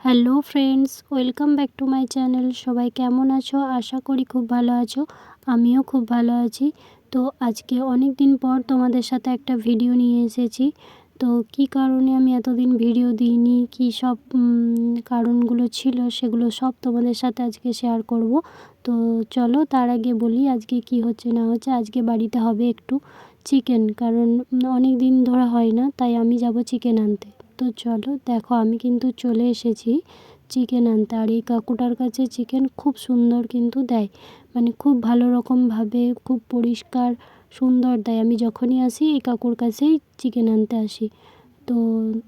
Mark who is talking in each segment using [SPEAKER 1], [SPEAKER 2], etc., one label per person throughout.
[SPEAKER 1] Hello friends, welcome back to my channel. সবাই কেমন আছো? আশা করি খুব ভালো আছো। আমিও খুব ভালো আছি। তো আজকে অনেক দিন পর তোমাদের সাথে একটা ভিডিও নিয়ে এসেছি। তো কী কারণে আমি এতদিন ভিডিও দিইনি, কী সব কারণগুলো ছিল, সেগুলো সব তোমাদের সাথে আজকে শেয়ার করব। তো চলো তার আগে বলি আজকে কি হচ্ছে না হচ্ছে। আজকে বাড়িতে হবে একটু চিকেন, কারণ অনেক দিন ধরে হয় না, তাই আমি যাব চিকেন আনতে। তো চলো দেখো, আমি কিন্তু চলে এসেছি চিকেন আনতে। আর এই কাকুটার কাছে চিকেন খুব সুন্দর কিন্তু দেয়, মানে খুব ভালো রকমভাবে, খুব পরিষ্কার সুন্দর দেয়। আমি যখনই আসি এই কাকুর কাছেই চিকেন আনতে আসি। তো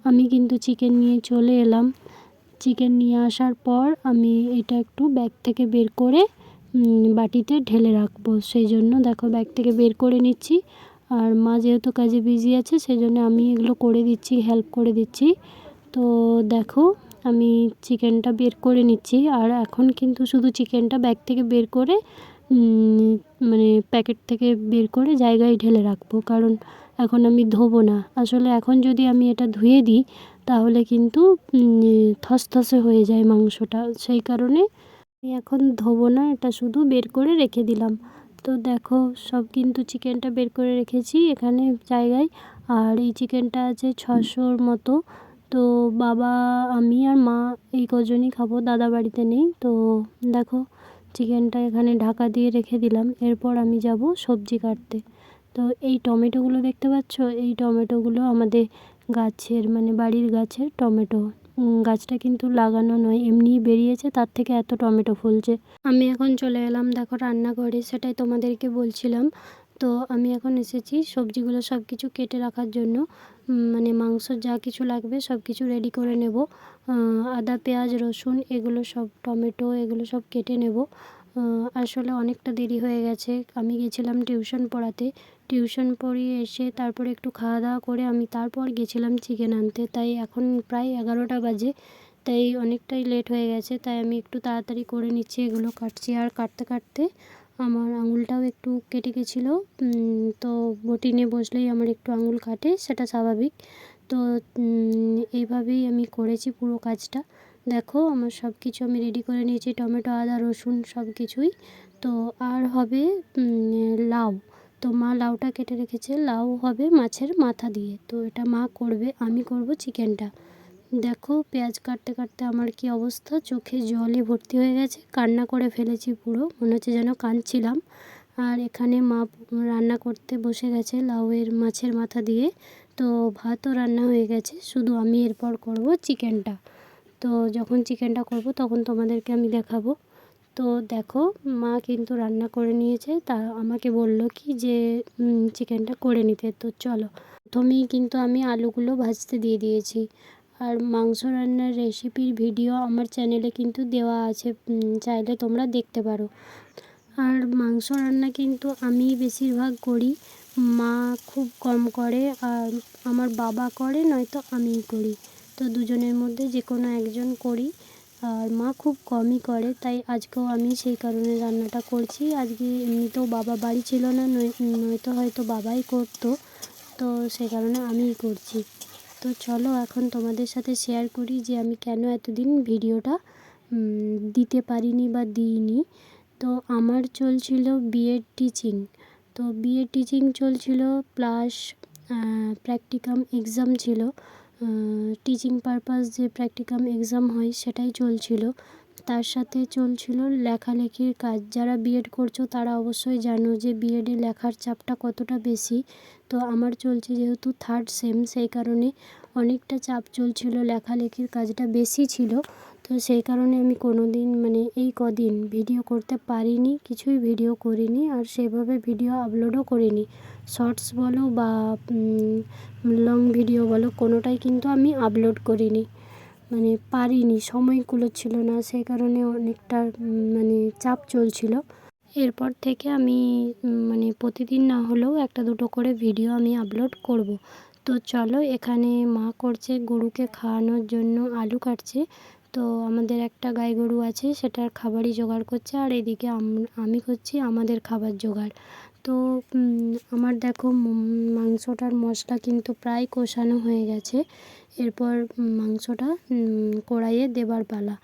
[SPEAKER 1] আমি কিন্তু চিকেন নিয়ে চলে এলাম। চিকেন নিয়ে আসার পর আমি এটা একটু ব্যাগ থেকে বের করে বাটিতে ঢেলে রাখবো, সেই জন্য দেখো ব্যাগ থেকে বের করে নিচ্ছি। আর মা যেহেতু কাজে বিজি আছে, সেই জন্য আমি এগুলো করে দিচ্ছি, হেল্প করে দিচ্ছি। তো দেখো আমি চিকেনটা বের করে নিচ্ছি। আর এখন কিন্তু শুধু চিকেনটা ব্যাগ থেকে বের করে মানে প্যাকেট থেকে বের করে জায়গায় ঢেলে রাখবো, কারণ এখন আমি ধোবো না। আসলে এখন যদি আমি এটা ধুয়ে দিই তাহলে কিন্তু থসথসে হয়ে যায় মাংসটা, সেই কারণে আমি এখন ধোবো না, এটা শুধু বের করে রেখে দিলাম। তো দেখো সব কিন্তু চিকেনটা বের করে রেখেছি এখানে জায়গায়। আর এই চিকেনটা আছে 600-র মতো। তো বাবা, আমি আর মা এই কজনই খাবো, দাদা বাড়িতে নেই। তো দেখো চিকেনটা এখানে ঢাকা দিয়ে রেখে দিলাম। এরপর আমি যাব সবজি কাটতে। তো এই টমেটোগুলো দেখতে পাচ্ছ, এই টমেটোগুলো আমাদের গাছের, মানে বাড়ির গাছের টমেটো। গাছটা কিন্তু লাগানো নয়, এমনিই বেরিয়েছে, তার থেকে এত টমেটো ফলছে। আমি এখন চলে এলাম দেখো রান্নাঘরে, সেটাই তোমাদেরকে বলছিলাম। তো আমি এখন এসেছি সবজিগুলো সব কিছু কেটে রাখার জন্য, মানে মাংসর যা কিছু লাগবে সব কিছু রেডি করে নেব। আদা, পেঁয়াজ, রসুন, এগুলো সব, টমেটো, এগুলো সব কেটে নেব। আসলে অনেকটা দেরি হয়ে গেছে, আমি গেছিলাম টিউশন পড়াতে। টিউশন পড়িয়ে এসে তারপরে একটু খাওয়া দাওয়া করে আমি তারপর গেছিলাম চিকেন আনতে। তাই এখন প্রায় 11টা বাজে, তাই অনেকটাই লেট হয়ে গেছে। তাই আমি একটু তাড়াতাড়ি করে নিচ্ছি, এগুলো কাটছি। আর কাটতে কাটতে আমার আঙুলটাও একটু কেটে গেছিলো। তো বটি নিয়ে বসলেই আমার একটু আঙুল কাটে, সেটা স্বাভাবিক। তো এইভাবেই আমি করেছি পুরো কাজটা। দেখো আমার সব কিছু আমি রেডি করে নিয়েছি, টমেটো, আদা, রসুন সব কিছুই। তো আর হবে লাউ। তো মা লাউটা কেটে রেখেছে, লাউ হবে মাছের মাথা দিয়ে। তো এটা মা করবে, আমি করব চিকেনটা। দেখো পেঁয়াজ কাটতে কাটতে আমার কি অবস্থা, চোখে জলে ভর্তি হয়ে গেছে, কান্না করে ফেলেছি পুরো, মনে হচ্ছে যেন কাঁদছিলাম। আর এখানে মা রান্না করতে বসে গেছে লাউয়ের মাছের মাথা দিয়ে। তো ভাতও রান্না হয়ে গেছে, শুধু আমি এরপর করব চিকেনটা। তো যখন চিকেনটা করব তখন তোমাদেরকে আমি দেখাবো। তো দেখো মা কিন্তু রান্না করে নিয়েছে, তা আমাকে বলল কি যে চিকেনটা করে নিতে। তো চলো, প্রথমেই কিন্তু আমি আলুগুলো ভাজতে দিয়ে দিয়েছি। আর মাংস রান্নার রেসিপির ভিডিও আমার চ্যানেলে কিন্তু দেওয়া আছে, চাইলে তোমরা দেখতে পারো। আর মাংস রান্না কিন্তু আমি বেশিরভাগ করি, মা খুব কম করে, আর আমার বাবা করে, নয়তো আমিই করি। তো দুজনের মধ্যে যে কোনো একজন করি। আর মা খুব কমই করে, তাই আজকেও আমি সেই কারণে রান্নাটা করছি। আজকে এমনিতেও বাবা বাড়ি ছিল না, নয়তো হয়তো বাবাই করতো। তো সেই কারণে আমিই করছি। তো চলো এখন তোমাদের সাথে শেয়ার করি যে আমি কেন এতদিন ভিডিওটা দিতে পারিনি বা দিইনি। তো আমার চলছিল বিএড টিচিং। তো বিএড টিচিং চলছিল, প্লাস প্র্যাকটিকাম এক্সাম ছিল। টিচিং পারপাস যে প্র্যাকটিকাম এক্সাম হয় সেটাই চলছিল। তার সাথে চলছিল লেখালেখির কাজ। যারা বিএড করছো তারা অবশ্যই জানো যে বিএডে লেখার চাপটা কতটা বেশি। তো আমার চলছে যেহেতু 3rd সেম, সেই কারণে অনেকটা চাপ চলছিল, লেখালেখির কাজটা বেশি ছিল। তো সেই কারণে আমি কোনো দিন, মানে এই কদিন ভিডিও করতে পারিনি, কিছুই ভিডিও করিনি। আর সেভাবে ভিডিও আপলোডও করিনি, শর্টস বলো বা লং ভিডিও বলো, কোনোটাই কিন্তু আমি আপলোড করিনি, মানে পারিনি, সময় কুলোচ্ছিল না, সেই কারণে অনেকটা মানে চাপ চলছিল। এরপর থেকে আমি মানে প্রতিদিন না হলেও একটা দুটো করে ভিডিও আমি আপলোড করব। তো চলো, এখানে মা করছে গরুকে খাওয়ানোর জন্য আলু কাটছে। তো আমাদের একটা গাই গরু আছে, সেটার খাবারই জোগাড় করছে। আর এদিকে আমি করছি আমাদের খাবার জোগাড়। তো আমার দেখো মাংসটার মশলা কিন্তু প্রায় কষানো হয়ে গেছে। এরপর মাংসটা কড়াইয়ে দেবার পালা।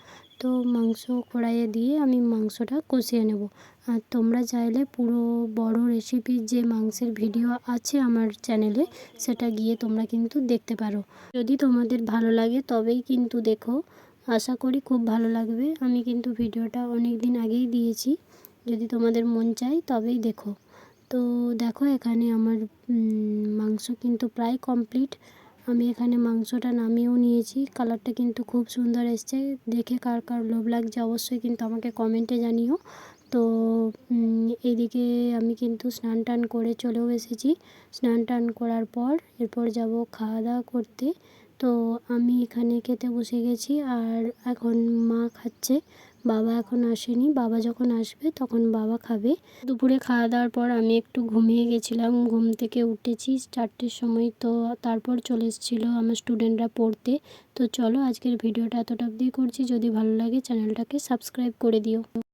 [SPEAKER 1] তো মাংস কড়াইয়ে দিয়ে আমি মাংসটা কষিয়ে নেব। আর তোমরা চাইলে পুরো বড় রেসিপির যে মাংসের ভিডিও আছে আমার চ্যানেলে, সেটা গিয়ে তোমরা কিন্তু দেখতে পারো। যদি তোমাদের ভালো লাগে তবেই কিন্তু দেখো, আশা করি খুব ভালো লাগবে। আমি কিন্তু ভিডিওটা অনেক দিন আগেই দিয়েছি, যদি তোমাদের মন চায় তবেই দেখো। তো দেখো এখানে আমার মাংস কিন্তু প্রায় কমপ্লিট। আমি এখানে মাংসটা নামিয়েও নিয়েছি। কালারটা কিন্তু খুব সুন্দর এসছে। দেখে কার কার লোভ লাগছে অবশ্যই কিন্তু আমাকে কমেন্টে জানিও। তো এইদিকে আমি কিন্তু স্নান টান করে চলেও এসেছি। স্নান টান করার পর এরপর যাব খাওয়া দাওয়া করতে। তো আমি এখানে খেতে বসে গেছি, আর এখন মা খাচ্ছে, বাবা এখন আসেনি। বাবা যখন আসবে তখন বাবা খাবে। দুপুরে খাওয়া দাওয়ার পর আমি একটু ঘুমিয়ে গেছিলাম। ঘুম থেকে উঠেছি 4টের সময়। তো তারপর চলে এসেছিলো আমার স্টুডেন্টরা পড়তে। তো চলো আজকের ভিডিওটা এতটা অবধি করছি। যদি ভালো লাগে চ্যানেলটাকে সাবস্ক্রাইব করে দিও।